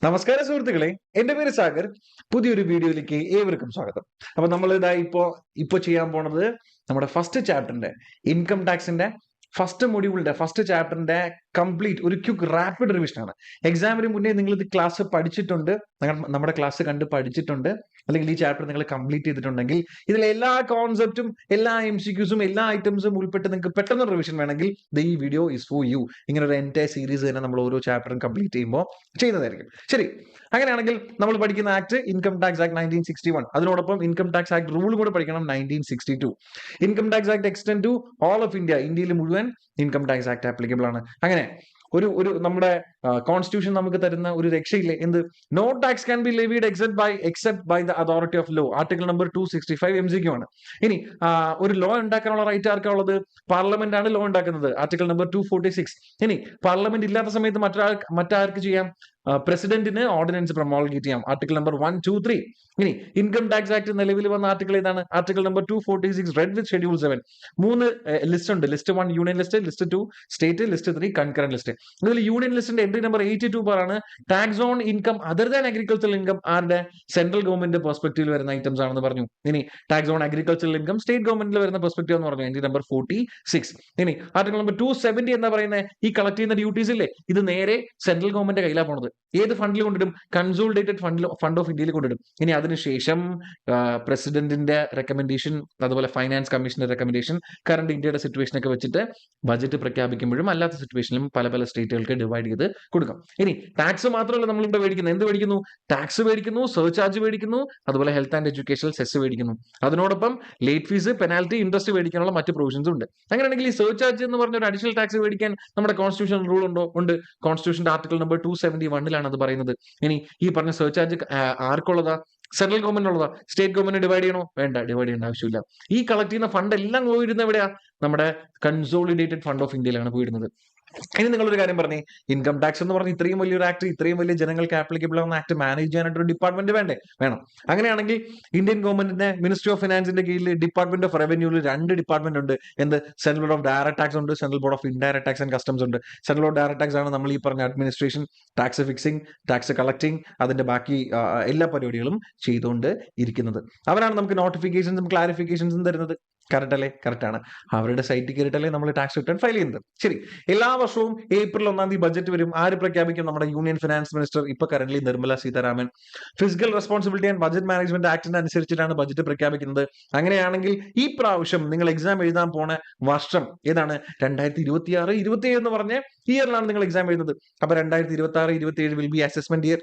നമസ്കാരം സുഹൃത്തുക്കളെ, എന്റെ പേര് സാഗർ. പുതിയൊരു വീഡിയോയിലേക്ക് ഏവർക്കും സ്വാഗതം. അപ്പൊ നമ്മൾ ഇതാ ഇപ്പോ ചെയ്യാൻ പോണത് നമ്മുടെ ഫസ്റ്റ് ചാപ്റ്ററിന്റെ ഇൻകം ടാക്സിന്റെ ഫസ്റ്റ് മൊഡ്യൂളിന്റെ ഫസ്റ്റ് ചാപ്റ്ററിന്റെ കംപ്ലീറ്റ് ഒരു ക്വിക്ക് റാപ്പിഡ് റിവിഷൻ ആണ്. എക്സാമിന് മുന്നേ നിങ്ങൾ ഇത് ക്ലാസ് പഠിച്ചിട്ടുണ്ട്, നമ്മുടെ ക്ലാസ് കണ്ട് പഠിച്ചിട്ടുണ്ട്, അല്ലെങ്കിൽ ഈ ചാപ്റ്റർ നിങ്ങൾ കംപ്ലീറ്റ് ചെയ്തിട്ടുണ്ടെങ്കിൽ ഇതിലെ എല്ലാ കോൺസെപ്റ്റും എല്ലാ MCQസും എല്ലാ ഐറ്റംസും ഉൾപ്പെട്ട് നിങ്ങൾക്ക് പെട്ടെന്ന് റിവിഷൻ വേണമെങ്കിൽ ഈ വീഡിയോ ഇസ് ഫോർ യു. ഇങ്ങനെ ഒരു എൻറ്റയർ സീരീസ് തന്നെ നമ്മൾ ഓരോ ചാപ്റ്ററും കംപ്ലീറ്റ് ചെയ്യുമ്പോൾ ചെയ്യുന്നതായിരിക്കും. ശരി, അങ്ങനെയാണെങ്കിൽ നമ്മൾ പഠിക്കുന്ന ആക്ട് ഇൻകം ടാക്സ് ആക്ട് 1961, അതിനോടൊപ്പം ഇൻകം ടാക്സ് ആക്ട് റൂൾ കൂടെ പഠിക്കണം 1962. Income tax act extend to all of India, ഇന്ത്യയിൽ മുഴുവൻ ഇൻകം ടാക്സ് ആക്ട് ആപ്ലിക്കബിൾ ആണ്. അങ്ങനെ ഒരു നമ്മുടെ കോൺസ്റ്റിറ്റ്യൂഷൻ നമുക്ക് തരുന്ന ഒരു രക്ഷയില്ലേ, എന്ത്? No tax can be levied except by the authority of law. Article number 265 MCQ ആണ്. ഇനി ഒരു ലോ ഉണ്ടാക്കാനുള്ള റൈറ്റ് ആർക്കാ ഉള്ളത്? പാർലമെന്റ് ആണ് ലോ ഉണ്ടാക്കുന്നത്, ആർട്ടിക്കിൾ നമ്പർ 246. ഇനി പാർലമെന്റ് ഇല്ലാത്ത സമയത്ത് മറ്റാർക്ക് ചെയ്യാം? പ്രസിഡന്റിന് ഓർഡിനൻസ് പ്രൊമോൾഗേറ്റ് ചെയ്യാം, ആർട്ടിക്കിൾ നമ്പർ 1, 2, 3. ഇനി ഇൻകം ടാക്സ് ആക്ട് നിലവിൽ വന്ന ആർട്ടിക്കിൾ ഏതാണ്? Article number 246 read with schedule 7. 3 list ഉണ്ട്. List 1 union list, list 2 state, list 3 concurrent list. ഇതിൽ യൂണിയൻ ലിസ്റ്റിന്റെ എൻട്രി നമ്പർ 82 ആണ് tax on income other than agricultural income. ആരുടെ? സെൻട്രൽ ഗവൺമെന്റ് പെർസ്പെക്റ്റീവിൽ വരുന്ന ഐറ്റംസ് ആണെന്ന് പറഞ്ഞു. ഇനി tax on agricultural income state ഗവൺമെന്റിൽ വരുന്ന പെർസ്പെക്റ്റീവ് എന്ന് പറഞ്ഞു, എൻട്രി നമ്പർ 46. ഇനി ആർട്ടിക്കിൾ നമ്പർ 270 എന്താ പറയുന്നത്? ഈ കളക്ട് ചെയ്യുന്ന ഡ്യൂട്ടീസ് ഇല്ലേ, ഇത് നേരെ സെൻട്രൽ ഗവൺമെന്റ് കയ്യിലാണ് പോണത്. ഏത് ഫണ്ടിൽ കൊണ്ടിടും? കൺസോളിഡേറ്റഡ് ഫണ്ട് ഓഫ് ഇന്ത്യയിൽ കൊണ്ടിടും. ഇനി അതിനുശേഷം പ്രസിഡന്റിന്റെ റെക്കമെൻഡേഷൻ, അതുപോലെ ഫൈനാൻസ് കമ്മീഷന്റെ റെക്കമെൻഡേഷൻ, കറണ്ട് ഇന്ത്യയുടെ സിറ്റുവേഷൻ ഒക്കെ വെച്ചിട്ട് ബജറ്റ് പ്രഖ്യാപിക്കുമ്പോഴും അല്ലാത്ത സിറ്റുവേഷനിലും പല പല സ്റ്റേറ്റുകൾക്ക് ഡിവൈഡ് ചെയ്ത് കൊടുക്കാം. ഇനി ടാക്സ് മാത്രമല്ല നമ്മൾ ഇവിടെ മേടിക്കുന്നത്. എന്ത് മേടിക്കുന്നു? ടാക്സ് മേടിക്കുന്നു, സർചാർജ് മേടിക്കുന്നു, അതുപോലെ ഹെൽത്ത് ആൻഡ് എഡ്യൂക്കേഷണൽ സെസ് മേടിക്കുന്നു. അതിനോടൊപ്പം ലേറ്റ് ഫീസ്, പെനാൽറ്റി, ഇൻട്രസ്റ്റ് മേടിക്കാനുള്ള മറ്റ് പ്രൊവിഷൻസും ഉണ്ട്. അങ്ങനെയാണെങ്കിൽ ഈ സർചാർജ് എന്ന് പറഞ്ഞ ഒരു അഡീഷണൽ ടാക്സ് മേടിക്കാൻ നമ്മുടെ കോൺസ്റ്റിറ്റ്യൂഷൻ റൂൾ ഉണ്ടോ? ഉണ്ട്. കോൺസ്റ്റിറ്റ്യൂഷന്റെ ആർട്ടിക്കിൾ നമ്പർ 271 അത് പറയുന്നത്. ഇനി ഈ പറഞ്ഞ സർചാർജ് ആർക്കുള്ളതാ? സെൻട്രൽ ഗവൺമെന്റ് ഉള്ളതാ? സ്റ്റേറ്റ് ഗവൺമെന്റ് ഡിവൈഡ് ചെയ്യണോ? വേണ്ട, ഡിവൈഡ് ചെയ്യേണ്ട ആവശ്യമില്ല. ഈ കളക്ട് ചെയ്യുന്ന ഫണ്ട് എല്ലാം പോയിരുന്നത് എവിടെയാ? നമ്മുടെ കൺസോളിഡേറ്റഡ് ഫണ്ട് ഓഫ് ഇന്ത്യയിലാണ് പോയിരുന്നത്. ഇനി നിങ്ങളൊരു കാര്യം പറഞ്ഞേ, ഇൻകം ടാക്സ് എന്ന് പറഞ്ഞ ഇത്രയും വലിയൊരു ആക്ട്, ഇത്രയും വലിയ ജനങ്ങൾക്ക് ആപ്ലിക്കബിൾ ആവുന്ന ആക്ട് മാനേജ് ചെയ്യാനായിട്ട് ഒരു ഡിപ്പാർട്ട്മെന്റ് വേണ്ടേ? വേണം. അങ്ങനെയാണെങ്കിൽ ഇന്ത്യൻ ഗവൺമെന്റിന്റെ മിനിസ്ട്രി ഓഫ് ഫിനാൻസിന്റെ കീഴിൽ ഡിപ്പാർട്ട്മെന്റ് ഓഫ് റവന്യൂവിൽ 2 ഡിപ്പാർട്ട്മെന്റ് ഉണ്ട്. എന്ത്? Central board of direct tax ഉണ്ട്, central board of indirect tax and customs ഉണ്ട്. സെൻട്രൽ ബോർഡ് ഡയറക്ട് ടാക്സ് ആണ് നമ്മൾ ഈ പറഞ്ഞ administration, tax fixing, tax collecting, അതിന്റെ ബാക്കി എല്ലാ പരിപാടികളും ചെയ്തുകൊണ്ട് ഇരിക്കുന്നത്. അവരാണ് നമുക്ക് നോട്ടിഫിക്കേഷൻസും ക്ലാരിഫിക്കേഷൻസും തരുന്നത്. കറക്റ്റ് അല്ലേ? കറക്റ്റ് ആണ്. അവരുടെ സൈറ്റിൽ കയറിയിട്ടല്ലേ നമ്മൾ ടാക്സ് റിട്ടേൺ ഫയൽ ചെയ്യുന്നത്. ശരി, എല്ലാ വർഷവും ഏപ്രിൽ 1 ബജറ്റ് വരും. ആര് പ്രഖ്യാപിക്കും? നമ്മുടെ യൂണിയൻ ഫിനാൻസ് മിനിസ്റ്റർ, ഇപ്പൊ current Nirmala Sitharaman. Fiscal responsibility and budget management ആക്ടിന് അനുസരിച്ചിട്ടാണ് ബജറ്റ് പ്രഖ്യാപിക്കുന്നത്. അങ്ങനെയാണെങ്കിൽ ഈ പ്രാവശ്യം നിങ്ങൾ എക്സാം എഴുതാൻ പോണ വർഷം ഏതാണ്? 2026-27 എന്ന് പറഞ്ഞ ഇയറിലാണ് നിങ്ങൾ എക്സാം എഴുതുന്നത്. അപ്പൊ 2026-27 വിൽ ബി അസസ്മെന്റ് ഇയർ.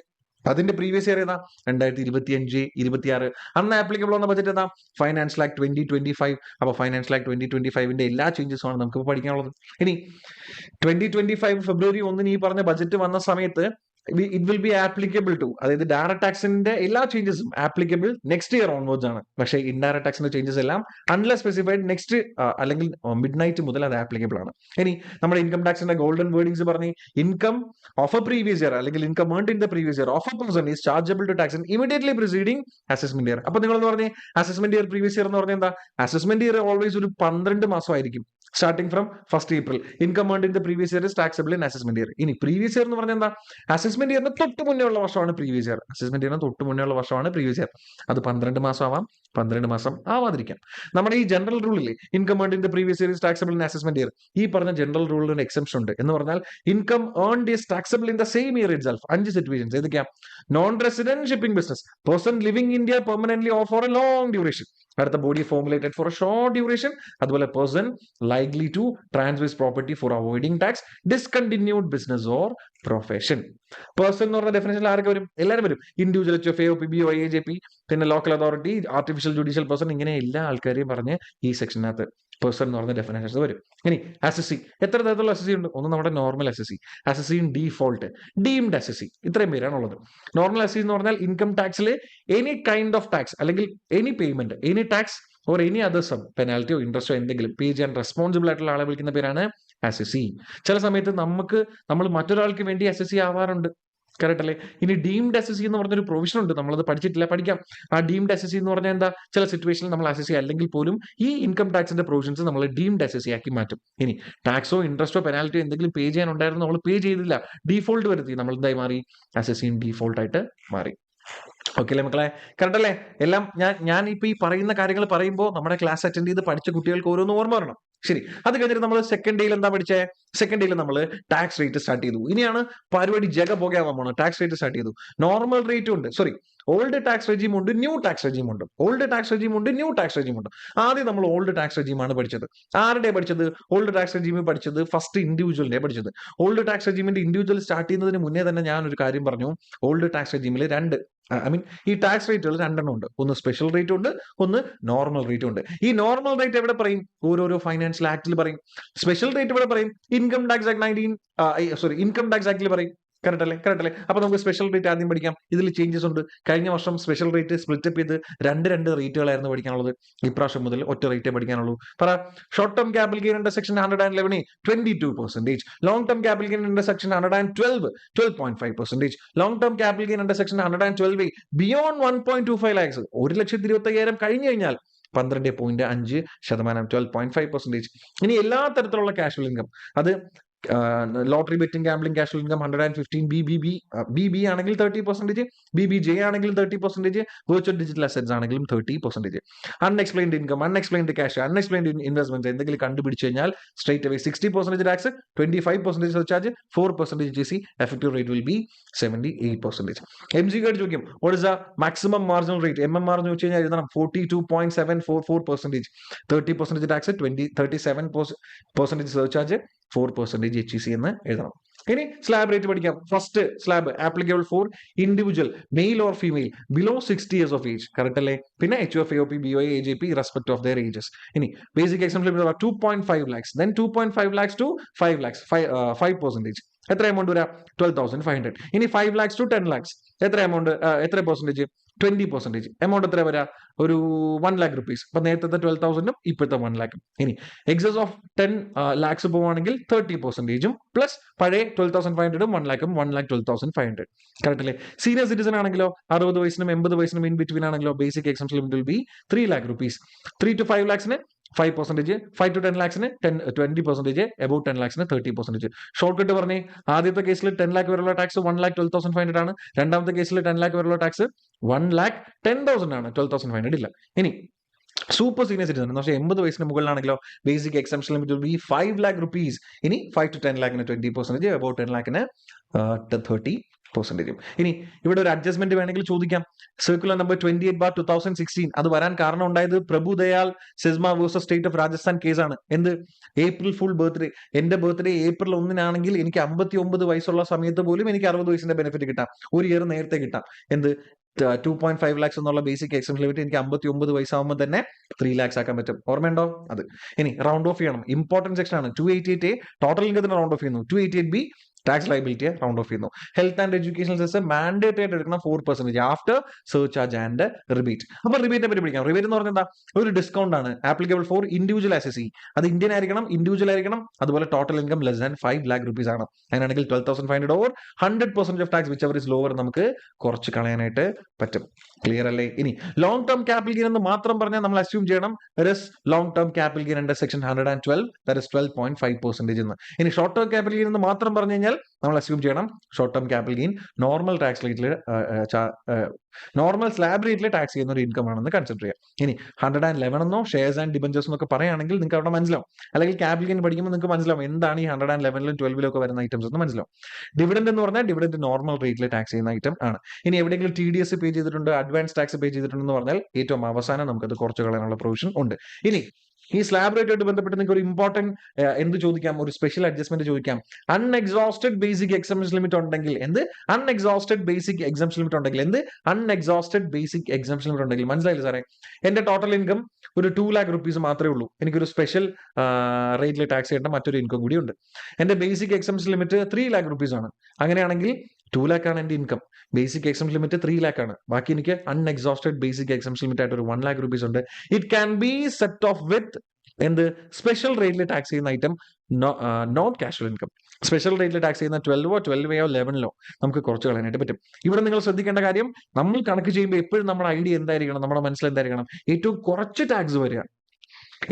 അതിന്റെ പ്രീവിയസ് ഇയർ ഏതാ? 2025-26. അന്ന് ആപ്ലിക്കബിൾ ആവുന്ന ബജറ്റ് ഏതാ? Financial act 2025. അപ്പൊ ഫൈനാൻഷ്യൽ ആക്ട് 2025ന്റെ എല്ലാ ചേഞ്ചസും ആണ് നമുക്ക് പഠിക്കാനുള്ളത്. ഇനി 2025 ഫെബ്രുവരി 1 ഈ പറഞ്ഞ ബജറ്റ് വന്ന സമയത്ത് it will be applicable to, അതായത് ഡയറക്ട് ടാക്സിന്റെ എല്ലാ ചേഞ്ചസും ആപ്ലിക്കബിൾ നെക്സ്റ്റ് ഇയർ ഓൺവേർഡ്സ് ആണ്. പക്ഷേ ഇൻഡയറക്ട് ടാക്സിന്റെ ചേഞ്ചസ് എല്ലാം അൺലെസ് സ്പെസിഫൈഡ് നെക്സ്റ്റ് അല്ലെങ്കിൽ മിഡ് നൈറ്റ് മുതൽ അത് ആപ്ലിക്കബിൾ ആണ്. ഇനി നമ്മുടെ ഇൻകം ടാക്സിന്റെ ഗോൾഡൻ വേർഡിങ്സ് പറഞ്ഞ്, income of a previous year അല്ലെങ്കിൽ income earned in the previous year of a person is chargeable to tax immediately preceding assessment year. അപ്പൊ നിങ്ങൾ പറഞ്ഞേ, അസസ്മെന്റ് ഇയർ പ്രീവിയസ് ഇയർ എന്ന് പറഞ്ഞാൽ എന്താ? അസസ്മെന്റ് ഇയർ ഓൾവേസ് ഒരു 12 മാസമായിരിക്കും, starting from 1 April. Income earned in the previous year is taxable in assessment year. ഇനി previous year എന്ന് പറഞ്ഞാൽ എന്താ? അസസ്മെന്റ് ഇയറിന് തൊട്ട് മുന്നേ ഉള്ള വർഷമാണ് പ്രീവിയസ് ഇയർ. അസസ്മെന്റ് ഇയറിന് തൊട്ട് മുന്നേ ഉള്ള വർഷമാണ് പ്രീവിയസ് ഇയർ. അത് 12 മാസം ആവാം, 12 മാസം ആവാതിരിക്കാം. നമ്മുടെ ഈ ജനറൽ റൂളില്ലേ, income earned in the previous year is taxable in assessment year, ഈ പറഞ്ഞ ജനറൽ റൂളിന് എക്സെപ്ഷൻ ഉണ്ട്. എന്ന് പറഞ്ഞാൽ income earned is taxable in the same year itself. 5 situations ഏതൊക്കെയാ? Non resident shipping business, person living India permanently or for a long duration, അടുത്ത body formulated for a short duration, അതുപോലെ person likely to transfer property for avoiding tax, discontinued business or profession. Person എന്ന് പറഞ്ഞ ഡെഫിനേഷനിൽ ആരൊക്കെ വരും? എല്ലാവരും വരും. Individual HFA, OPB, IAJP, പിന്നെ local authority, artificial judicial person, ഇങ്ങനെ എല്ലാ ആൾക്കാരെയും പറഞ്ഞ് ഈ സെക്ഷനകത്ത് പേഴ്സൺ എന്ന് പറഞ്ഞ ഡെഫിനേഷൻസ് വരും. ഇനി അസസി, എത്ര തരത്തിലുള്ള അസസി ഉണ്ട്? ഒന്ന് നമ്മുടെ normal assessee, assessee default, deemed assessee, ഇത്രയും പേരാണ് ഉള്ളത്. നോർമൽ അസസി എന്ന് പറഞ്ഞാൽ ഇൻകം ടാക്സിൽ എനി കൈൻഡ് ഓഫ് ടാക്സ് അല്ലെങ്കിൽ any payment, any tax or any other sum, പെനാൽറ്റിയോ ഇൻട്രസ്റ്റോ എന്തെങ്കിലും പേ ചെയ്യാൻ റെസ്പോൺസിബിൾ ആയിട്ടുള്ള ആളെ വിളിക്കുന്ന പേരാണ് അസസി. ചില സമയത്ത് നമ്മൾ മറ്റൊരാൾക്ക് വേണ്ടി അസസി ആവാറുണ്ട്. കറക്റ്റ് അല്ലേ? ഇനി ഡീംഡ് എസ് എസ് സി എന്ന് പറഞ്ഞൊരു പ്രൊവിഷൻ ഉണ്ട്, നമ്മളത് പഠിച്ചിട്ടില്ല, പഠിക്കാം. ആ ഡീംഡ് എസ് എസ് സി എന്ന് പറഞ്ഞാൽ എന്താ, ചില സിറ്റുവേഷനിൽ നമ്മൾ അസസ് ചെയ്യുക അല്ലെങ്കിൽ പോലും ഈ ഇൻകം ടാക്സിന്റെ പ്രൊവിഷൻസ് നമ്മൾ ഡീംഡ് എസ് എസ് സി ആക്കി മാറ്റും. ഇനി ടാക്സോ ഇൻട്രസ്റ്റോ പെനാൽറ്റിയോ എന്തെങ്കിലും പേ ചെയ്യാനുണ്ടായിരുന്നു, നമ്മൾ പേ ചെയ്തില്ല, ഡീഫോൾട്ട് വരുത്തി, നമ്മൾ എന്തായി മാറി, അസസിൻ ഡീഫോൾട്ട് ആയിട്ട് മാറി. ഓക്കെ അല്ലേ മക്കളെ? കറക്റ്റ് അല്ലേ? എല്ലാം ഞാൻ ഇപ്പൊ ഈ പറയുന്ന കാര്യങ്ങൾ പറയുമ്പോൾ നമ്മുടെ ക്ലാസ് അറ്റൻഡ് ചെയ്ത് പഠിച്ച കുട്ടികൾക്ക് ഓരോന്ന് ഓർമ്മ വരണം. ശരി, അത് കഴിഞ്ഞിട്ട് നമ്മൾ സെക്കൻഡ് ഡേയിൽ എന്താ പഠിച്ചേ? സെക്കൻഡ് ഡേയിൽ നമ്മൾ ടാക്സ് റേറ്റ് സ്റ്റാർട്ട് ചെയ്തു. ഇനിയാണ് പരിപാടി ജഗ പോകാൻ പോകണം. ടാക്സ് റേറ്റ് സ്റ്റാർട്ട് ചെയ്തു. നോർമൽ റേറ്റ് ഉണ്ട്, സോറി, ഓൾഡ് ടാക്സ് റെജീം ഉണ്ട്, ന്യൂ ടാക്സ് റെജീം ഉണ്ട്. ഓൾഡ് ടാക്സ് റെജീം ഉണ്ട്, ന്യൂ ടാക്സ് റെജീം ഉണ്ട്. ആദ്യം നമ്മൾ ഓൾഡ് ടാക്സ് റെജീമാണ് പഠിച്ചത്. ആരുടെ പഠിച്ചത്? ഓൾഡ് ടാക്സ് റെജീം പഠിച്ചത് ഫസ്റ്റ് ഇൻഡിവിജ്വലിനെ പഠിച്ചത്. ഓൾഡ് ടാക്സ് റെജീമിന്റെ ഇൻഡിവിജ്വൽ സ്റ്റാർട്ട് ചെയ്യുന്നതിന് മുന്നേ തന്നെ ഞാൻ ഒരു കാര്യം പറഞ്ഞു. ഓൾഡ് ടാക്സ് റെജീമിൽ ഈ ടാക്സ് റേറ്റുകൾ രണ്ടെണ്ണം ഉണ്ട്. ഒന്ന് സ്പെഷ്യൽ റേറ്റ് ഉണ്ട്, ഒന്ന് നോർമൽ റേറ്റ് ഉണ്ട്. ഈ നോർമൽ റേറ്റ് എവിടെ പറയും? ഓരോരോ ഫൈനാൻഷ്യൽ ആക്ടിൽ പറയും. സ്പെഷ്യൽ റേറ്റ് എവിടെ പറയും? Income tax act income tax ആക്ടിൽ പറയും. കറക്റ്റ് അല്ലേ? അപ്പൊ നമുക്ക് സ്പെഷ്യൽ റേറ്റ് ആദ്യം പഠിക്കാം. ഇതിൽ ചേഞ്ചസ് ഉണ്ട്. കഴിഞ്ഞ വർഷം സ്പെഷ്യൽ റേറ്റ് സ്പ്ലിറ്റപ്പ് ചെയ്ത് രണ്ട് റേറ്റുകളായിരുന്നു പഠിക്കാനുള്ളത്. ഇപ്രാവശ്യം മുതൽ ഒറ്റ റേറ്റേ പഠിക്കാനുള്ളൂ. പറ. Short term capital gain under section 111 22%. Long term capital gain under section 112 12.5%. Long term capital gain under section 112 beyond 1.25 lakhs 1,25,000 കഴിഞ്ഞു കഴിഞ്ഞാൽ 12.5%, 12.5%. ഇനി എല്ലാ തരത്തിലുള്ള കാഷ്വൽ ഇൻകം, അത് lottery betting gambling casual income 115 BB ആണെങ്കിൽ 30%, BBJ ആണെങ്കിലും 30%, വെർച്വൽ ഡിജിറ്റൽ അസറ്റ്സ് ആണെങ്കിലും 30%. Unexplained income, unexplained cash, unexplained investment എന്തെങ്കിലും കണ്ടുപിടിച്ചു കഴിഞ്ഞാൽ straight away 60% tax, 25% surcharge, 4% GST, effective rate will be 78%. MG card ചോദിക്കും, what is the maximum marginal rate? MMR എന്ന് വെച്ച് കഴിഞ്ഞാൽ എഴുതണം 42.744%, 30% ടാക്സ്, 37% സർചാർജ്, 4% HEC എന്ന് എഴുതണം. ഇനി സ്ലാബ് റേറ്റ് പഠിക്കാം. First slab applicable for individual male or female below 60 years of age. Correct അല്ലേ? പിന്നെ HUF, AOP, BOA, AJP respect of their ages. ഇനി basic exam 2.5 lakhs, then 2.5 lakhs to 5 lakhs, 5%. എത്ര amount വരാം? 12,500. ഇനി 5 lakhs to 10 lakhs എത്ര amount, എത്ര percentage? 20%. Amount എത്ര വരാ? ഒരു 1 lakh rupees. അപ്പൊ നേരത്തെ 12,000 ഇപ്പോഴത്തെ 1 lakh. ഇനി എക്സസ് ഓഫ് 10 lakhs പോവാണെങ്കിൽ 30% പ്ലസ് പഴയ 12,500 1 lakh 1,12,500. കറക്റ്റ് അല്ലേ? സീനിയർ സിറ്റിസൺ ആണെങ്കിലോ 60 വയസ്സിനും 80 വയസ്സിനും ഇൻ ബിറ്റ്വീൻ ആണെങ്കിലോ basic exam limit will be 3 lakh rupees. 3 to 5 lakhs 5%, 5 to 10 lakhs 20%, above 10 lakhs 30%. Short cut പറഞ്ഞേ, ആദ്യത്തെ കേസിൽ 10 lakh വരെയുള്ള ടാക്സ് 1,12,500 ആണ്. രണ്ടാമത്തെ കേസിൽ 10 lakh വരെയുള്ള ടാക്സ് 1,10,000 ആണ്. 12,500 ഇല്ല. ഇനി സൂപ്പർ സീനിയർ സിറ്റിസൺ എന്ന് വെച്ചാൽ 80 വയസ്സിന് മുകളിലാണെങ്കിലോ basic exemption limit be 5 lakh rupees. ഇനി 5 to 10 lakhs 20%, above 10 lakhs 30%. ഇനി ഇവിടെ ഒരു അഡ്ജസ്റ്റ്മെന്റ് വേണമെങ്കിൽ ചോദിക്കാം. സർക്കുലർ നമ്പർ 28/2016 അത് വരാൻ കാരണം ഉണ്ടായത് പ്രഭുദയാൽ സെസ്മ വേഴ്സസ് സ്റ്റേറ്റ് ഓഫ് രാജസ്ഥാൻ കേസാണ്. എന്ത്? April full birthday. എന്റെ ബർത്ത്ഡേ April 1 എനിക്ക് 59 വയസ്സുള്ള സമയത്ത് പോലും എനിക്ക് 60 വയസ്സിന്റെ ബെനിഫിറ്റ് കിട്ടാം. ഒരു ഇയർ നേരത്തെ കിട്ടാം. എന്ത്? 2.5 lakhs എന്നുള്ള ബേസിക് എക്സാം ലിമിറ്റ് എനിക്ക് 59 വയസ്സാകുമ്പോൾ തന്നെ 3 lakhs ആക്കാൻ പറ്റും. ഓർമ്മയുണ്ടോ അത്? ഇനി റൗണ്ട് ഓഫ് ചെയ്യണം. ഇമ്പോർട്ടന്റ് സെക്ഷൻ ആണ്. 288A ടോട്ടൽ ഇൻകത്തിന് റൗണ്ട് ഓഫ് ചെയ്യുന്നു. 288B ടാക്സ് ലയബിലിറ്റിയെ റൗണ്ട് ഓഫ് ചെയ്യുന്നു. Health and education cess mandatory ആയിട്ട് എടുക്കണം 4% ആഫ്റ്റർ സർചാർജ് ആൻഡ് റിബേറ്റ്. അപ്പൊ റിബേറ്റിനെ പറ്റി പഠിക്കാം. റിബേറ്റ് എന്ന് പറഞ്ഞാൽ എന്താ? ഒരു ഡിസ്കൗണ്ട് ആണ്. Applicable for individual assessee. അത് ഇന്ത്യൻ ആയിരിക്കണം, ഇൻഡിവിജ്വൽ ആയിരിക്കണം. അതുപോലെ total income less than 5 lakh rupees ആണ്. അങ്ങനെയാണെങ്കിൽ 12,500 or 100% of tax which ever is lower നമുക്ക് കുറച്ച് കളയാനായിട്ട് പറ്റും. ക്ലിയർ അല്ലേ? ഇനി ലോങ് ടേം ക്യാപിറ്റൽ ഗെയിൻ എന്ന് മാത്രം പറഞ്ഞാൽ നമ്മൾ അസ്യൂം ചെയ്യണം long term capital gain under section 112 that is 12.5% എന്ന്. ഇനി ഷോർട്ട് ടേം ക്യാപിറ്റൽ ഗെയിൻ എന്ന് മാത്രം പറഞ്ഞു കഴിഞ്ഞാൽ നമ്മൾ അസ്യൂം ചെയ്യണം short term capital gain normal tax റേറ്റിൽ നോർമൽ സ്ലാബ് റേറ്റിൽ ടാക്സ് ചെയ്യുന്ന ഒരു ഇൻകം ആണെന്ന് കൺസിഡർ ചെയ്യാം. ഇനി 111 എന്നോ ഷെയർസ് ആൻഡ് ഡിബഞ്ചേഴ്സ് എന്നൊക്കെ പറയുകയാണെങ്കിൽ നിങ്ങൾക്ക് അവിടെ മനസ്സിലാവും. അല്ലെങ്കിൽ ക്യാപിറ്റൽ ഗെയിൻ പഠിക്കുമ്പോൾ നിങ്ങൾക്ക് മനസ്സിലാവും എന്താണ് ഈ 111 12 ഒക്കെ വരുന്ന ഐറ്റംസ് എന്ന് മനസ്സിലാവും. ഡിവിഡന്റ് എന്ന് പറഞ്ഞാൽ ഡിവിഡന്റ് നോർമൽ റേറ്റിൽ ടാക്സ് ചെയ്യുന്ന ഐറ്റം ആണ്. ഇനി എവിടെയെങ്കിലും TDS പേ ചെയ്തിട്ടുണ്ട്, അഡ്വാൻസ് ടാക്സ് പേ ചെയ്തിട്ടുണ്ടെന്ന് പറഞ്ഞാൽ ഏറ്റവും അവസാനം നമുക്കത് കുറച്ച് കളയാനുള്ള പ്രൊവിഷൻ ഉണ്ട്. ഇനി ഈ സ്ലാബ് റേറ്റ് ആയിട്ട് ബന്ധപ്പെട്ട് നിങ്ങൾക്ക് ഒരു ഇമ്പോർട്ടന്റ് എന്ത് ചോദിക്കാം? ഒരു സ്പെഷ്യൽ അഡ്ജസ്റ്റ്മെന്റ് ചോദിക്കാം. അൺഎക്സോസ്റ്റഡ് ബേസിക് എക്സംഷൻ ലിമിറ്റ് ഉണ്ടെങ്കിൽ എന്ത്? അൺഎക്സോസ്റ്റഡ് ബേസിക് എക്സംഷൻ ലിമിറ്റ് ഉണ്ടെങ്കിൽ എന്ത്? അൺഎക്സോസ്റ്റഡ് ബേസിക് എക്സംഷൻ ലിമിറ്റ് ഉണ്ടെങ്കിൽ. മനസ്സിലായില്ല സാറേ? എന്റെ ടോട്ടൽ ഇൻകം ഒരു 2 lakh rupees മാത്രമേ ഉള്ളൂ. എനിക്കൊരു സ്പെഷ്യൽ റേറ്റിൽ ടാക്സ് ചെയ്യേണ്ട മറ്റൊരു ഇൻകം കൂടി ഉണ്ട്. എന്റെ basic exemption limit 3 lakh rupees ആണ്. അങ്ങനെയാണെങ്കിൽ 2 lakh ആണ് എന്റെ income. Basic exemption limit 3 lakh ആണ്. ബാക്കി എനിക്ക് അൺഎക്സോസ്റ്റഡ് ബേസിക് എക്സംഷൻ ലിമിറ്റ് ആയിട്ട് ഒരു 1 lakh rupees ഉണ്ട്. It can be set off with എന്ത്? സ്പെഷ്യൽ റേറ്റിൽ ടാക്സ് ചെയ്യുന്ന item not casual income. Special റേറ്റിൽ ടാക്സ് ചെയ്യുന്ന 12 11 നമുക്ക് കുറച്ച് കളയാനായിട്ട് പറ്റും. ഇവിടെ നിങ്ങൾ ശ്രദ്ധിക്കേണ്ട കാര്യം, നമ്മൾ കണക്ക് ചെയ്യുമ്പോൾ എപ്പോഴും നമ്മുടെ ഐഡിയ എന്തായിരിക്കണം, നമ്മുടെ മനസ്സിൽ എന്തായിരിക്കണം, ഏറ്റവും കുറച്ച് ടാക്സ് വരിക.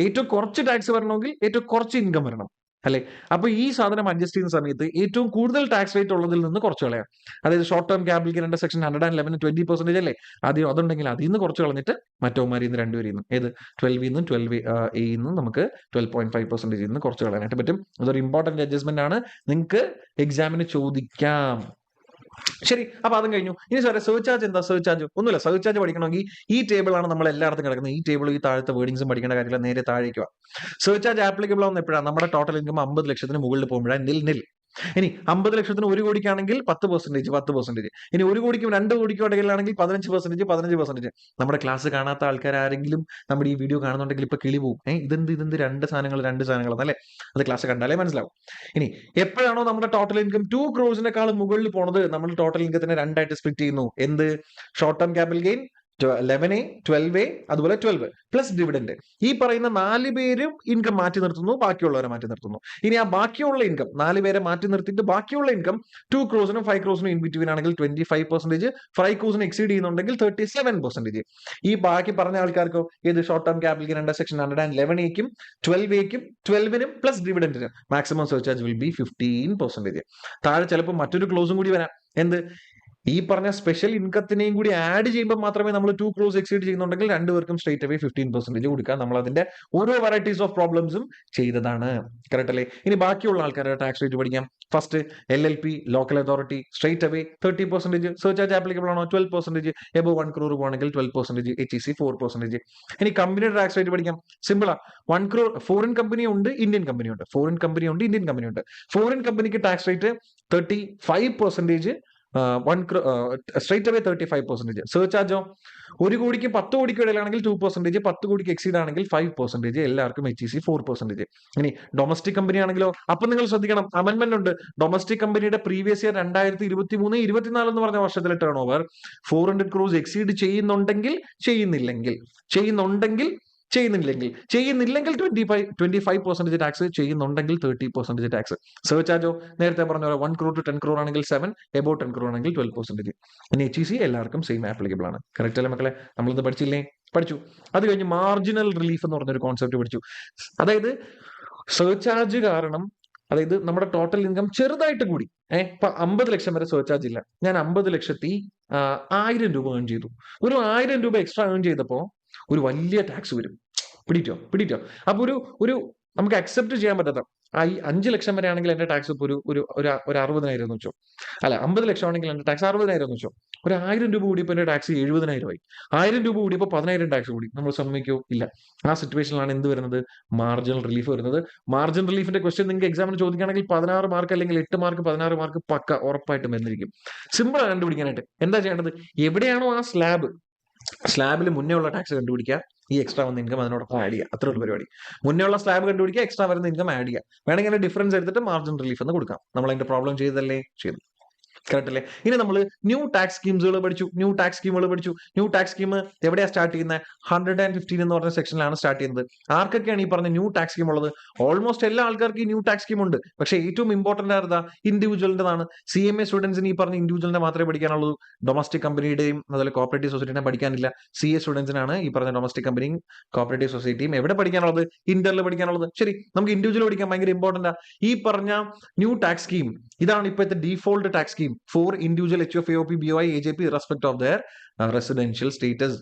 ഏറ്റവും കുറച്ച് ടാക്സ് വരണമെങ്കിൽ ഏറ്റവും കുറച്ച് ഇൻകം വരണം, അല്ലെ? അപ്പൊ ഈ സാധനം അഡ്ജസ്റ്റ് ചെയ്യുന്ന സമയത്ത് ഏറ്റവും കൂടുതൽ ടാക്സ് റേറ്റ് ഉള്ളതിൽ നിന്ന് കുറച്ച് കളയാം. അതായത് short term capital gain section 111 20% അല്ലേ, ആദ്യം അതുണ്ടെങ്കിൽ അതിൽ നിന്ന് കുറച്ച് കളഞ്ഞിട്ട് മറ്റവന്മാരിൽ നിന്ന് രണ്ടുപേരിൽ നിന്നും, ഏത് 12 നിന്നും 12A നിന്നും നമുക്ക് 12.5% നിന്ന് കുറച്ച് കളയാനായിട്ട് പറ്റും. അതൊരു ഇമ്പോർട്ടന്റ് അഡ്ജസ്റ്റ്മെന്റ് ആണ്, നിങ്ങൾക്ക് എക്സാമിന് ചോദിക്കാം. ശരി, അപ്പൊ അതും കഴിഞ്ഞു. ഇനി സാറേ സെർച്ച് ചാർജ് എന്താ? സെർച്ച് ചാർജ് ഒന്നുമില്ല. സെർച്ച് ചാർജ് പഠിക്കണമെങ്കിൽ ഈ ടേബിൾ ആണ് നമ്മൾ എല്ലായിടത്തും കിടക്കുന്നത്. ഈ ടേബിൾ ഈ താഴത്തെ വേർഡിങ്സും പഠിക്കേണ്ട കാര്യമില്ല, നേരെ താഴേക്ക്. സെർച്ച് ചാർജ് ആപ്ലിക്കബിൾ ആവുന്ന എപ്പോഴാണ്? നമ്മുടെ ടോട്ടൽ ഇൻകം 50 ലക്ഷത്തിന് മുകളിൽ പോകുമ്പോഴാണ് നിൽ. ഇനി 50 ലക്ഷത്തിന് 1 കോടിക്കാണെങ്കിൽ 10%. ഇനി 1 കോടിക്കും 2 കോടിക്കും ഇടയിലാണെങ്കിൽ 15%. നമ്മുടെ ക്ലാസ് കാണാത്ത ആൾക്കാർ ആരെങ്കിലും നമ്മുടെ ഈ വീഡിയോ കാണുന്നുണ്ടെങ്കിൽ ഇപ്പൊ കിളി പോകും. ഇതെന്ത് രണ്ട് സാധനങ്ങൾ അല്ലേ? അത് ക്ലാസ് കണ്ടാലേ മനസ്സിലാവും. ഇനി എപ്പോഴാണോ നമ്മുടെ ടോട്ടൽ ഇൻകം 2 ക്രോസിനേക്കാളും മുകളിൽ പോണത്, നമ്മൾ ടോട്ടൽ ഇൻകത്തിനെ രണ്ടായിട്ട് സ്പ്ലിറ്റ് ചെയ്യുന്നു. എന്ത്? Short term capital gain 11A 12A അതുപോലെ 12 പ്ലസ് ഡിവിഡന്റ്. ഈ പറയുന്ന 4 പേരും ഇൻകം മാറ്റി നിർത്തുന്നു, ബാക്കിയുള്ളവരെ മാറ്റി നിർത്തുന്നു. ഇനി ആ ബാക്കിയുള്ള ഇൻകം 4 പേരെ മാറ്റി നിർത്തിയിട്ട് ബാക്കിയുള്ള ഇൻകം 2 ക്രോസിനും 5 ക്രോസിനും ഇൻ ബിറ്റ്വീൻ ആണെങ്കിൽ 25%, 5 ക്രോസിന് എക്സീഡ് ചെയ്യുന്നുണ്ടെങ്കിൽ 37%. ഈ ബാക്കി പറഞ്ഞ ആൾക്കാർക്കോ ഏത്? Short term capital gain section 111A-ക്കും 12A-ക്കും 12-നും പ്ലസ് ഡിവിഡന്റിന് maximum surcharge will be 15%. താഴെ ചിലപ്പോൾ മറ്റൊരു ക്ലോസും കൂടി വരാം. എന്ത്? ഈ പറഞ്ഞ സ്പെഷ്യൽ ഇൻകത്തിനെയും കൂടി ആഡ് ചെയ്യുമ്പോൾ മാത്രമേ നമ്മൾ 2 ക്രോസ് എക്സീഡ് ചെയ്യുന്നുണ്ടെങ്കിൽ രണ്ടുപേർക്കും സ്ട്രേറ്റ് അവേ 15% കൊടുക്കുക. നമ്മൾ അതിന്റെ ഓരോ വെറൈറ്റീസ് ഓഫ് പ്രോബ്ലംസും ചെയ്തതാണ്. കറക്റ്റ് അല്ലേ? ഇനി ബാക്കിയുള്ള ആൾക്കാരുടെ ടാക്സ് റേറ്റ് പഠിക്കാം. First LLP local authority straight away 30%. Search charge applicable ആണോ? 12%. എബോ 1 crore പോകണമെങ്കിൽ 12%. HEC 4%. ഇനി കമ്പനിയുടെ ടാക്സ് റേറ്റ് പഠിക്കാം. സിമ്പിളാ. 1 crore ഫോറിൻ കമ്പനി ഉണ്ട്, ഇന്ത്യൻ കമ്പനി ഉണ്ട്. ഫോറിൻ കമ്പനി ഉണ്ട്, ഇന്ത്യൻ കമ്പനി ഉണ്ട്. ഫോറിൻ കമ്പനിക്ക് ടാക്സ് റേറ്റ് 35%. Straight away 35%. സെർച്ച് ചാർജോ 1 കോടിക്ക് 10 കോടിക്ക് ഇടയിലാണെങ്കിൽ 2%, 10 കോടിക്ക് എക്സീഡ് ആണെങ്കിൽ 5%, എല്ലാവർക്കും HEC 4%. ഇനി ഡൊമസ്റ്റിക് കമ്പനി ആണെങ്കിലോ? അപ്പൊ നിങ്ങൾ ശ്രദ്ധിക്കണം, അമെന്റ്മെന്റ് ഉണ്ട്. ഡൊമസ്റ്റിക് കമ്പനിയുടെ പ്രീവിയസ് ഇയർ 2023-24 എന്ന് പറഞ്ഞ വർഷത്തിലെ ടേൺ ഓവർ 400 crores എക്സീഡ് ചെയ്യുന്നുണ്ടെങ്കിൽ, ചെയ്യുന്നില്ലെങ്കിൽ 25% ടാക്സ്, ചെയ്യുന്നുണ്ടെങ്കിൽ 30% ടാക്സ്. സെർച്ച് ചാർജോ നേരത്തെ പറഞ്ഞ പോലെ 1 crore to 10 crore ആണെങ്കിൽ 7, എബോ 10 crore ആണെങ്കിൽ 12%. ഇനി HEC എല്ലാവർക്കും സെയിം ആപ്ലിക്കബിൾ ആണ്. കറക്റ്റ് അല്ലേ മക്കളെ? നമ്മളിത് പഠിച്ചില്ലേ? പഠിച്ചു. അത് കഴിഞ്ഞ് മാർജിനൽ റിലീഫ് എന്ന് പറഞ്ഞൊരു കോൺസെപ്റ്റ് പഠിച്ചു. അതായത് സെർച്ച് ചാർജ് കാരണം, അതായത് നമ്മുടെ ടോട്ടൽ ഇൻകം ചെറുതായിട്ട് കൂടി, ഇപ്പൊ 50 ലക്ഷം വരെ സെർച്ച് ചാർജ് ഇല്ല, ഞാൻ 50,1000 രൂപ ഏൺ ചെയ്തു. ഒരു 1000 രൂപ എക്സ്ട്രാ ഏൺ ചെയ്തപ്പോ ഒരു വലിയ ടാക്സ് വരും. പിടിറ്റോ. അപ്പൊ ഒരു നമുക്ക് അക്സെപ്റ്റ് ചെയ്യാൻ പറ്റാത്ത ഈ 5 ലക്ഷം വരെ ആണെങ്കിൽ എന്റെ ടാക്സ് ഇപ്പോൾ ഒരു 60,000 എന്ന് വെച്ചോ. അല്ല, 50 ലക്ഷം ആണെങ്കിൽ എന്റെ ടാക്സ് 60,000 എന്ന് വെച്ചോ. ഒരു 1000 രൂപ കൂടിയപ്പോൾ എന്റെ ടാക്സ് 70,000 ആയി. 1000 രൂപ കൂടിയപ്പോൾ 10,000 ടാക്സ് കൂടി. നമ്മൾ സമ്മതിക്കോ? ഇല്ല. ആ സിറ്റുവേഷനിലാണ് എന്ത് വരുന്നത്? മാർജിനൽ റിലീഫ് വരുന്നത്. മാർജിനൽ റിലീഫിന്റെ ക്വസ്റ്റ്യൻ നിങ്ങൾക്ക് എക്സാമിന് ചോദിക്കുകയാണെങ്കിൽ 16 മാർക്ക് അല്ലെങ്കിൽ 8 മാർക്ക് 16 മാർക്ക് പക്ക ഉറപ്പായിട്ടും വന്നിരിക്കും. സിമ്പിൾ ആണ് കണ്ടുപിടിക്കാനായിട്ട്. എന്താ ചെയ്യേണ്ടത്? എവിടെയാണോ ആ സ്ലാബിൽ മുന്നേ ഉള്ള ടാക്സ് കണ്ടുപിടിക്കുക, ഈ എക്സ്ട്രാ വന്ന ഇൻകം അതിനോടൊപ്പം ആഡ് ചെയ്യുക. അത്ര ഒരു പരിപാടി. മുന്നേ ഉള്ള സ്ലാബ് കണ്ടുപിടിക്കുക, എക്സ്ട്രാ വരുന്ന ഇൻകം ആഡ് ചെയ്യുക. വേണമെങ്കിൽ ഡിഫറൻസ് എടുത്തിട്ട് മാർജിൻ റിലീഫ് എന്ന് കൊടുക്കാം. നമ്മൾ അതിന്റെ പ്രോബ്ലം ചെയ്തല്ലേ? ചെയ്തു. കറക്റ്റ് അല്ലേ? ഇനി നമ്മൾ ന്യൂ ടാക്സ് സ്കീമുകൾ പഠിച്ചു. ന്യൂ ടാക്സ് സ്കീം എവിടെയാണ് സ്റ്റാർട്ട് ചെയ്യുന്നത്? 115 എന്ന് പറഞ്ഞ സെക്ഷനിലാണ് സ്റ്റാർട്ട് ചെയ്യുന്നത്. ആർക്കൊക്കെയാണ് ഈ പറഞ്ഞ ന്യൂ ടാക്സ് സ്കീം ഉള്ളത്? ഓൾമോസ്റ്റ് എല്ലാ ആൾക്കാർക്കും ഈ ന്യൂ ടാക്സ് സ്കീം ഉണ്ട്. പക്ഷേ ഏറ്റവും ഇമ്പോർട്ടന്റ് ആയിരുന്നാ ഇൻഡിവിജ്വലിന്റെതാണ്. CMA സ്റ്റുഡൻസിന് ഈ പറഞ്ഞ ഇൻഡിവിജ്വലിനെ മാത്രമേ പഠിക്കാനുള്ളൂ. ഡൊമസ്റ്റിക് കമ്പനിയുടെയും അതുപോലെ കോപ്പറേറ്റീവ് സൊസൈറ്റിനെ പഠിക്കാനില്ല. CA സ്റ്റുഡൻസിനാണ് ഈ പറഞ്ഞ ഡൊമസ്റ്റിക് കമ്പനിയും കോപ്പറേറ്റീവ് സൊസൈറ്റിയും എവിടെ പഠിക്കാനുള്ളത്? ഇന്ററിൽ പഠിക്കാനുള്ളത്. ശരി, നമുക്ക് ഇൻഡിവിജ്വൽ പഠിക്കാൻ ഭയങ്കര ഇമ്പോർട്ടന്റ് ആ. ഈ പറഞ്ഞ ന്യൂ ടാക്സ് സ്കീം ഇതാണ് ഇപ്പോഴത്തെ default tax scheme for individual HUF, AOP, BOI, AJP irrespective of their residential status.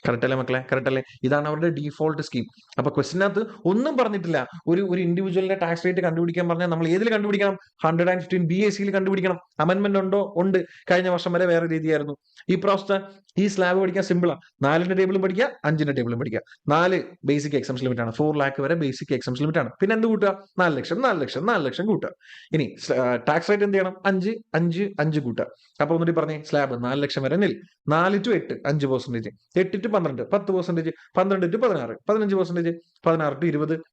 Correct അല്ലേ മക്കളെ? കറക്റ്റ് അല്ലേ? ഇതാണ് അവരുടെ ഡീഫോൾട്ട് സ്കീം. അപ്പൊ ക്വസ്റ്റിനകത്ത് ഒന്നും പറഞ്ഞിട്ടില്ല. ഒരു ഇൻഡിവിജ്വലിന്റെ ടാക്സ് റേറ്റ് കണ്ടുപിടിക്കാൻ പറഞ്ഞാൽ നമ്മൾ ഏതിൽ കണ്ടുപിടിക്കണം? 115 BAC കണ്ടുപിടിക്കണം. അമെന്റ്മെന്റ് ഉണ്ടോ? ഉണ്ട്. കഴിഞ്ഞ വർഷം വരെ വേറെ രീതിയായിരുന്നു. ഈ പ്രാവശ്യത്തെ ഈ സ്ലാബ് പഠിക്കാൻ സിമ്പിളാ. 4ന്റെ ടേബിളും പഠിക്കുക, 5ന്റെ ടേബിളും പഠിക്കുക. 4 ബേസിക് എക്സംസ് ലിമിറ്റ് ആണ്. 4 lakh വരെ ബേസിക് എക്സംസ് ലിമിറ്റ് ആണ്. പിന്നെ എന്ത് കൂട്ടുക? 4 ലക്ഷം കൂട്ടുക. ഇനി ടാക്സ് റേറ്റ് എന്ത് ചെയ്യണം? 5 കൂട്ടുക. അപ്പൊ ഒന്നുകൂടി പറഞ്ഞേ, സ്ലാബ് 4 ലക്ഷം വരെ 4 to 8 5%, 8 to 12 10%, 12 to 16 15%, 16 to 20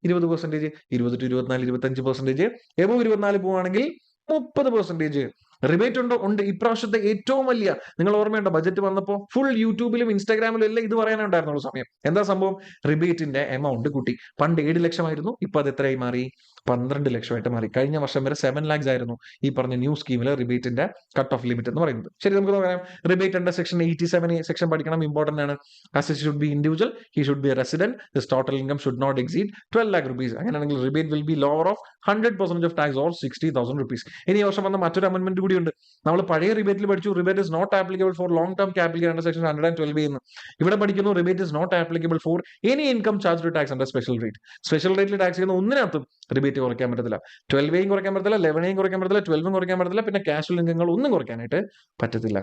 20%, 20 to 24 25%, above 24 പോവാണെങ്കിൽ 30%. റിബേറ്റ് ഉണ്ടോ? ഉണ്ട്. ഇപ്രാവശ്യത്തെ ഏറ്റവും വലിയ, നിങ്ങൾ ഓർമ്മയുണ്ടോ, ബജറ്റ് വന്നപ്പോ ഫുൾ യൂട്യൂബിലും ഇൻസ്റ്റാഗ്രാമിലും എല്ലാം ഇത് പറയാനേ ഉണ്ടായിരുന്നുള്ളൂ സമയം. എന്താ സംഭവം? റിബേറ്റിന്റെ എമൗണ്ട് കൂട്ടി. പണ്ട് 7 ലക്ഷമായിരുന്നു, ഇപ്പൊ അത് എത്രയായി മാറി? 12 ലക്ഷമായിട്ട് മാറി. കഴിഞ്ഞ വർഷം വരെ 7 lakhs ആയിരുന്നു ഈ പറഞ്ഞ ന്യൂ സ്കീമിലെ റിബേറ്റിന്റെ കട്ട് ഓഫ് ലിമിറ്റ് എന്ന് പറയുന്നത്. ശരി, നമുക്ക് പറയാം റിബേറ്റ് അണ്ടർ സെക്ഷൻ 87 സെക്ഷൻ പഠിക്കണം, ഇമ്പോർട്ടന്റ് ആണ്. Asset should be individual, he should be resident, his total income should not exceed 12 lakh rupees. അങ്ങനെയാണെങ്കിൽ rebate will be lower of 100% of tax or 60,000 rupees. ഇനി ഈ വർഷം വന്ന മറ്റൊരു അമെന്റ്മെന്റ് കൂടിയുണ്ട്. നമ്മൾ പഴയ റിബേറ്റിൽ പഠിച്ചു rebate is not applicable for long term capital under section 112 എന്ന്. ഇവിടെ പഠിക്കുന്നു rebate is not applicable for any income charge to tax under special rate. Special റേറ്റിൽ ടാക്സ് ചെയ്യുന്ന ഒന്നിനകത്തും റിബേറ്റ് കുറയ്ക്കാൻ പറ്റത്തില്ല. 12 കുറയ്ക്കാൻ പറ്റത്തില്ല, 11 കുറയ്ക്കാൻ പറ്റത്തില്ല, 12 കുറയ്ക്കാൻ പറ്റത്തില്ല, പിന്നെ കാഷ്വൽ ഇൻകങ്ങൾ ഒന്നും കുറയ്ക്കാനായിട്ട് പറ്റത്തില്ല.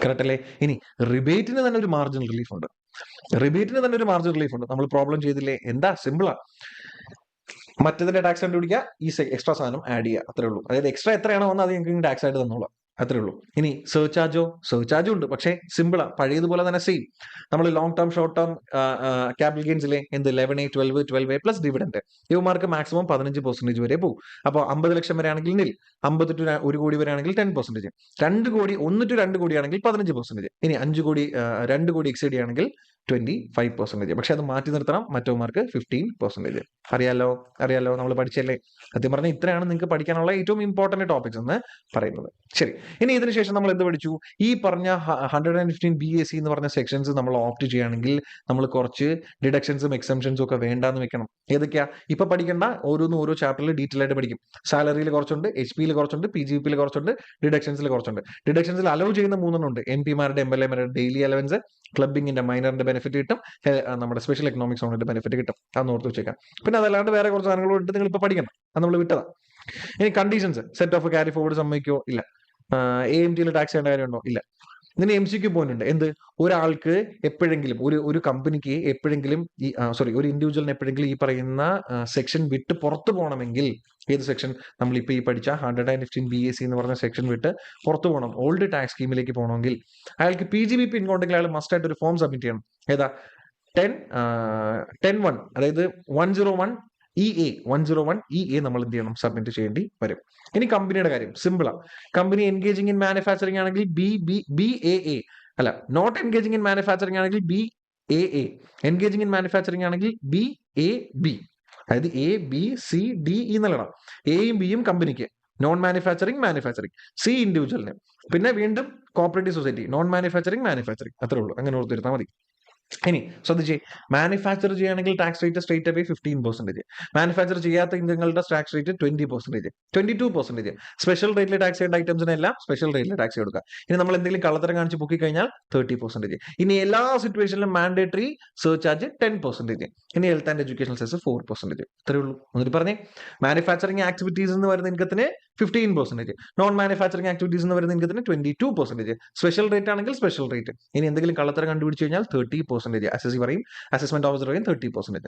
കറക്റ്റ് അല്ലേ? ഇനി റിബേറ്റിന് തന്നെ ഒരു മാർജിൻ റിലീഫ് ഉണ്ട്. നമ്മൾ പ്രോബ്ലം ചെയ്തില്ലേ? എന്താ? സിമ്പിളാ. മറ്റേതിന്റെ ടാക്സ് കണ്ടുപിടിക്കുക, ഈ എക്സ്ട്രാ സാധനം ആഡ് ചെയ്യുക, അത്രേ ഉള്ളൂ. അതായത് എക്സ്ട്രാ എത്രയാണോ വന്നത് അത് ഞങ്ങൾക്ക് ടാക്സ് ആയിട്ട് തന്നോളാം, അത്രേ ഉള്ളൂ. ഇനി സർചാർജും ഉണ്ട്, പക്ഷേ സിമ്പിളാ, പഴയതുപോലെ തന്നെ സെയിം. നമ്മൾ long term short term capital ഗെയിൻസിലെ 11A 12A പ്ലസ് ഡിവിഡന്റ് ഇവമാർക്ക് മാക്സിമം 15% വരെ പോകും. അപ്പോൾ 50 ലക്ഷം വരെ ആണെങ്കിൽ 50 to 1 കോടി വരെ ആണെങ്കിൽ 10%, 2 കോടി 1 to 2 കോടി ആണെങ്കിൽ 15%, ഇനി 5 കോടി 2 കോടി എക്സീഡ് ആണെങ്കിൽ 25%. പക്ഷെ അത് മാറ്റി നിർത്തണം, മറ്റവന്മാർക്ക് 15%. അറിയാലോ, നമ്മൾ പഠിച്ചല്ലേ. സത്യം പറഞ്ഞാൽ ഇത്രയാണ് നിങ്ങൾക്ക് പഠിക്കാനുള്ള ഏറ്റവും ഇമ്പോർട്ടന്റ് ടോപ്പിക്സ് എന്ന് പറയുന്നത്. ശരി, ഇനി ഇതിന് ശേഷം നമ്മൾ എന്ത് പഠിച്ചു? ഈ പറഞ്ഞ 115 BAC എന്ന് പറഞ്ഞ സെക്ഷൻസ് നമ്മൾ ഓപ്റ്റ് ചെയ്യുകയാണെങ്കിൽ നമ്മൾ കുറച്ച് ഡിഡക്ഷൻസും എക്സംഷൻസും ഒക്കെ വേണ്ടാന്ന് വെക്കണം. ഏതൊക്കെയാ? ഇപ്പൊ പഠിക്കേണ്ട, ഓരോ ചാപ്റ്ററിൽ ഡീറ്റെയിൽ ആയിട്ട് പഠിക്കും. സാലറിയിൽ കുറച്ചുണ്ട്, HP കുറച്ചുണ്ട്, PGP കുറച്ചുണ്ട്, ഡിഡക്ഷൻസിൽ കുറച്ചുണ്ട്. ഡിഡക്ഷൻസിൽ അലോ ചെയ്യുന്ന 3 ഉണ്ട്. MP-മാരുടെ MLA-മാരുടെ ഡെയിലി അലവൻസ്, ക്ലബിങ്ങിന്റെ മൈനറിന്റെ ബെനിഫിറ്റ് കിട്ടും, നമ്മുടെ സ്പെഷ്യൽ എക്കണോമിക്സ് സോണിന്റെ ബെനിഫിറ്റ് കിട്ടും. അതൊന്ന് ഓർത്ത് വെച്ചേക്കാം. പിന്നെ അതല്ലാണ്ട് വേറെ കുറച്ച് സാധനങ്ങളുണ്ട്, നിങ്ങൾ ഇപ്പൊ പഠിക്കണം, അത് നമ്മൾ വിട്ടതാ. ഇനി conditions, set off carry forward സമ്മതിക്കോ? ഇല്ല. AMT ടാക്സ് ചെയ്യേണ്ട കാര്യമുണ്ടോ? ഇല്ല. ഇതിന് MCQ പോയിന്റ് ഉണ്ട്. എന്ത്? ഒരാൾക്ക് എപ്പോഴെങ്കിലും ഒരു കമ്പനിക്ക് എപ്പോഴെങ്കിലും ഒരു ഇൻഡിവിജ്വലിന് എപ്പോഴെങ്കിലും ഈ പറയുന്ന സെക്ഷൻ വിട്ട് പുറത്തു പോകണമെങ്കിൽ, ഏത് സെക്ഷൻ? നമ്മളിപ്പോ ഈ പഠിച്ച 115 BAC എന്ന് പറഞ്ഞ സെക്ഷൻ വിട്ട് പുറത്തു പോകണം, ഓൾഡ് ടാക്സ് സ്കീമിലേക്ക് പോകണമെങ്കിൽ അയാൾക്ക് PGBP ഇൻകം ഉണ്ടെങ്കിൽ അയാൾ മസ്റ്റ് ആയിട്ട് ഒരു ഫോം സബ്മിറ്റ് ചെയ്യണം. ഏതാ? 10(1), അതായത് 101 EA നമ്മൾ എന്ത് ചെയ്യണം? സബ്മിറ്റ് ചെയ്യേണ്ടി വരും. ഇനി കമ്പനിയുടെ കാര്യം സിമ്പിളാ. കമ്പനി എൻഗേജിംഗ് ഇൻ മാനുഫാക്ചറിംഗ് ആണെങ്കിൽ BAA, അല്ല, നോട്ട് എൻഗേജിംഗ് ഇൻ മാനുഫാക്ചറിംഗ് ആണെങ്കിൽ BAA, എൻഗേജിംഗ് ഇൻ മാനുഫാക്ചറിംഗ് ആണെങ്കിൽ BAB. അതായത് ABCDE എന്നുള്ളതാണ്. Aയും Bയും കമ്പനിക്ക്, നോൺ മാനുഫാക്ചറിംഗ്, C ഇൻഡിവിജ്വലിന്, പിന്നെ വീണ്ടും കോപ്പറേറ്റീവ് സൊസൈറ്റി, നോൺ മാനുഫാക്ചറിംഗ്, അത്രേ ഉള്ളൂ. അങ്ങനെ ഓർത്തിരുന്നാൽ മതി. ഇനി ശ്രദ്ധിച്ചേ, മാനുഫാക്ചർ ചെയ്യുകയാണെങ്കിൽ tax rate straight away 15%. Manufacture ചെയ്യാത്ത ഇൻകങ്ങളുടെ ടാക്സ് റേറ്റ് 20%, 22%. സ്പെഷ്യൽ റേറ്റിൽ ടാക്സ് ചെയ്യേണ്ട ഐറ്റംസിനെല്ലാം സ്പെഷ്യൽ റേറ്റിൽ ടാക്സ് കൊടുക്കുക. ഇനി നമ്മൾ എന്തെങ്കിലും കള്ളത്തരം കാണിച്ച് പൊക്കി കഴിഞ്ഞാൽ 30%. ഇനി എല്ലാ സിറ്റുവേഷനിലും മാൻഡേറ്ററി സർചാർജ് 10%. ഇനി ഹെൽത്ത് ആൻഡ് എഡ്യൂക്കേഷൻ സെസ് 4%. ഇത്രേ ഉള്ളൂ. എന്നിട്ട് പറഞ്ഞേ, മാനുഫാക്ചറിംഗ് ആക്ടിവിറ്റീസ് എന്ന് പറയുന്ന ഇൻകത്തിന് 15%, നോൺ മാനുഫാക്ചറിംഗ് ആക്ടിവിറ്റീസ് എന്ന് പറയുന്ന ഇൻകത്തിന് 22%, സ്പെഷ്യൽ റേറ്റ് ആണെങ്കിൽ സ്പെഷ്യൽ റേറ്റ്. ഇനി എന്തെങ്കിലും കള്ളത്തരം കണ്ടുപിടിച്ച് കഴിഞ്ഞാൽ 30%. SSC പറയും, അസസ്മെന്റ് ഓഫീസർ പറയും 30%.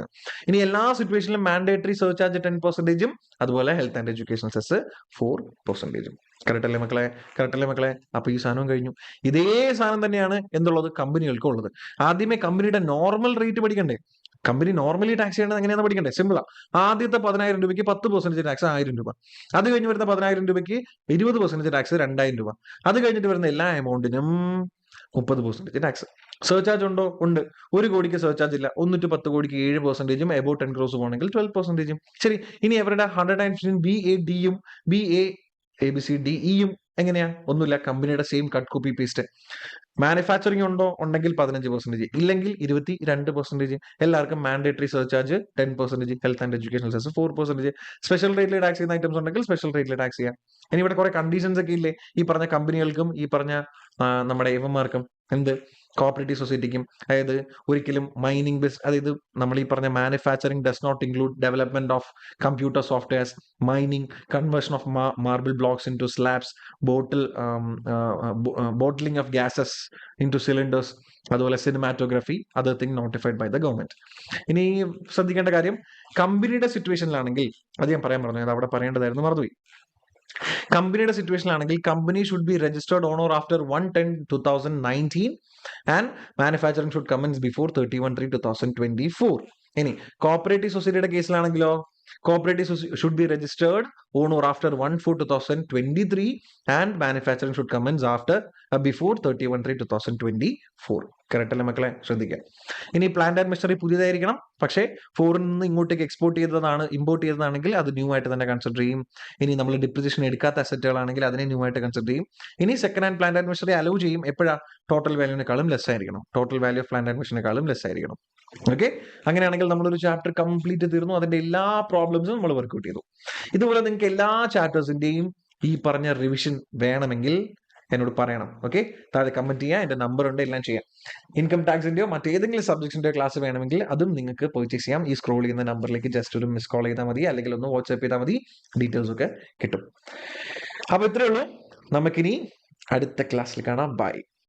ഇനി എല്ലാ സിറ്റുവേഷനിലും മാൻഡേറ്ററി സർചാർജ് 10%, അതുപോലെ health and education cess 4%. Correct അല്ലേ മക്കളെ? അപ്പൊ ഈ സാധനം കഴിഞ്ഞു. ഇതേ സാധനം തന്നെയാണ് എന്തുള്ളത്? കമ്പനികൾക്ക് ഉള്ളത്. ആദ്യമേ കമ്പനിയുടെ നോർമൽ റേറ്റ് പഠിക്കണ്ടേ? കമ്പനി നോർമലി ടാക്സ് ചെയ്യേണ്ടത് എങ്ങനെയാണെന്ന് പഠിക്കണ്ടേ? സിമ്പിളാ. ആദ്യത്തെ 10,000 രൂപയ്ക്ക് 10% ടാക്സ് 1000 രൂപ. അത് കഴിഞ്ഞ് വരുന്ന 10,000 രൂപയ്ക്ക് 20% ടാക്സ് 2000 രൂപ. അത് കഴിഞ്ഞിട്ട് വരുന്ന എല്ലാ എമൗണ്ടിനും 30% ടാക്സ്. സർചാർജ് ഉണ്ടോ? ഉണ്ട്. 1 കോടിക്ക് സർചാർജ് ഇല്ല. 1 to 10 കോടിക്ക് 7%, എബൌട്ട് 10 crores പോകണമെങ്കിൽ 12%. ശരി, ഇനി അവരുടെ 115 BADയും ABCDEയും എങ്ങനെയാ? ഒന്നുമില്ല, കമ്പനിയുടെ same cut copy paste. Manufacturing ഉണ്ടോ? ഉണ്ടെങ്കിൽ 15%, ഇല്ലെങ്കിൽ 22%. എല്ലാവർക്കും mandatory surcharge 10%, health and education cess 4%. Special റേറ്റിൽ ടാക്സ് ചെയ്യുന്ന ഐറ്റംസ് ഉണ്ടെങ്കിൽ സ്പെഷ്യൽ റേറ്റിൽ ടാക്സ് ചെയ്യാം. ഇനി ഇവിടെ കുറെ കണ്ടീഷൻസ് ഒക്കെ ഇല്ലേ? ഈ പറഞ്ഞ കമ്പനികൾക്കും ഈ പറഞ്ഞ നമ്മുടെ ഇവന്മാർക്കും, എന്ത് കോപ്പറേറ്റീവ് സൊസൈറ്റിക്കും. അതായത് ഒരിക്കലും മൈനിങ് അതായത് നമ്മൾ ഈ പറഞ്ഞ manufacturing does not include development of computer softwares, mining, conversion of marble blocks into slabs, bottling of gases into cylinders, അതുപോലെ cinematography, other thing notified by the government. ഇനി ശ്രദ്ധിക്കേണ്ട കാര്യം, കമ്പനിയുടെ സിറ്റുവേഷനിലാണെങ്കിൽ, അത് ഞാൻ പറയാൻ പറഞ്ഞു, അത് അവിടെ പറയേണ്ടതായിരുന്നു, മറന്നുപോയി. കമ്പനിയുടെ സിറ്റുവേഷനിലാണെങ്കിൽ company should be registered on or after 1/10/2019 and manufacturing should commence before 31/3/2024. ഇനി കോപ്പറേറ്റീവ് സൊസൈറ്റിയുടെ കേസിലാണെങ്കിലോ Cooperatives should be registered on or after 1/4/2023 and manufacturing should commence before 31/3/2024. Correct അല്ലേ മക്കളെ? ശ്രദ്ധിക്കുക. ഇനി പ്ലാന്റ് ആൻഡ് മെഷീനറി പുതിയതായിരിക്കണം, പക്ഷേ ഫോറിൻ നിന്ന് ഇങ്ങോട്ടേക്ക് ഇമ്പോർട്ട് ചെയ്തതാണെങ്കിൽ അത് ന്യൂ ആയിട്ട് തന്നെ കൺസിഡർ ചെയ്യും. ഇനി നമ്മൾ ഡിപ്രിസിയേഷൻ എടുക്കാത്ത അസറ്റുകളാണെങ്കിൽ അതിനെ ന്യൂ ആയിട്ട് കൺസിഡർ ചെയ്യും. ഇനി second hand plant and machinery allow ചെയ്യും. എപ്പോഴാ? ടോട്ടൽ വാല്യൂവിനെക്കാളും ലെസ് ആയിരിക്കണം. Total value of plant and മെഷീനേക്കാളും ലെസ് ആയിരിക്കണം. ഓക്കെ, അങ്ങനെയാണെങ്കിൽ നമ്മളൊരു ചാപ്റ്റർ കംപ്ലീറ്റ് തീർന്നു. അതിന്റെ എല്ലാ പ്രോബ്ലംസും നമ്മൾ വർക്ക്ഔട്ട് ചെയ്തു. ഇതുപോലെ നിങ്ങൾക്ക് എല്ലാ ചാപ്റ്റേഴ്സിന്റെയും ഈ പറഞ്ഞ റിവിഷൻ വേണമെങ്കിൽ എന്നോട് പറയണം. ഓക്കെ, താഴെ കമന്റ് ചെയ്യാം, എന്റെ നമ്പർ ഉണ്ട്, എല്ലാം ചെയ്യാം. ഇൻകം ടാക്സിന്റെയോ മറ്റേതെങ്കിലും സബ്ജക്റ്റിന്റെയോ ക്ലാസ് വേണമെങ്കിൽ അതും നിങ്ങൾക്ക് പർച്ചേസ് ചെയ്യാം. ഈ സ്ക്രോൾ ചെയ്യുന്ന നമ്പറിലേക്ക് ജസ്റ്റ് ഒരു മിസ് കോൾ ചെയ്താൽ മതി, അല്ലെങ്കിൽ ഒന്ന് വാട്സ്ആപ്പ് ചെയ്താൽ മതി, ഡീറ്റെയിൽസ് ഒക്കെ കിട്ടും. അപ്പൊ ഇത്രയേ ഉള്ളൂ. നമുക്കിനി അടുത്ത ക്ലാസ്സിൽ കാണാം. ബൈ.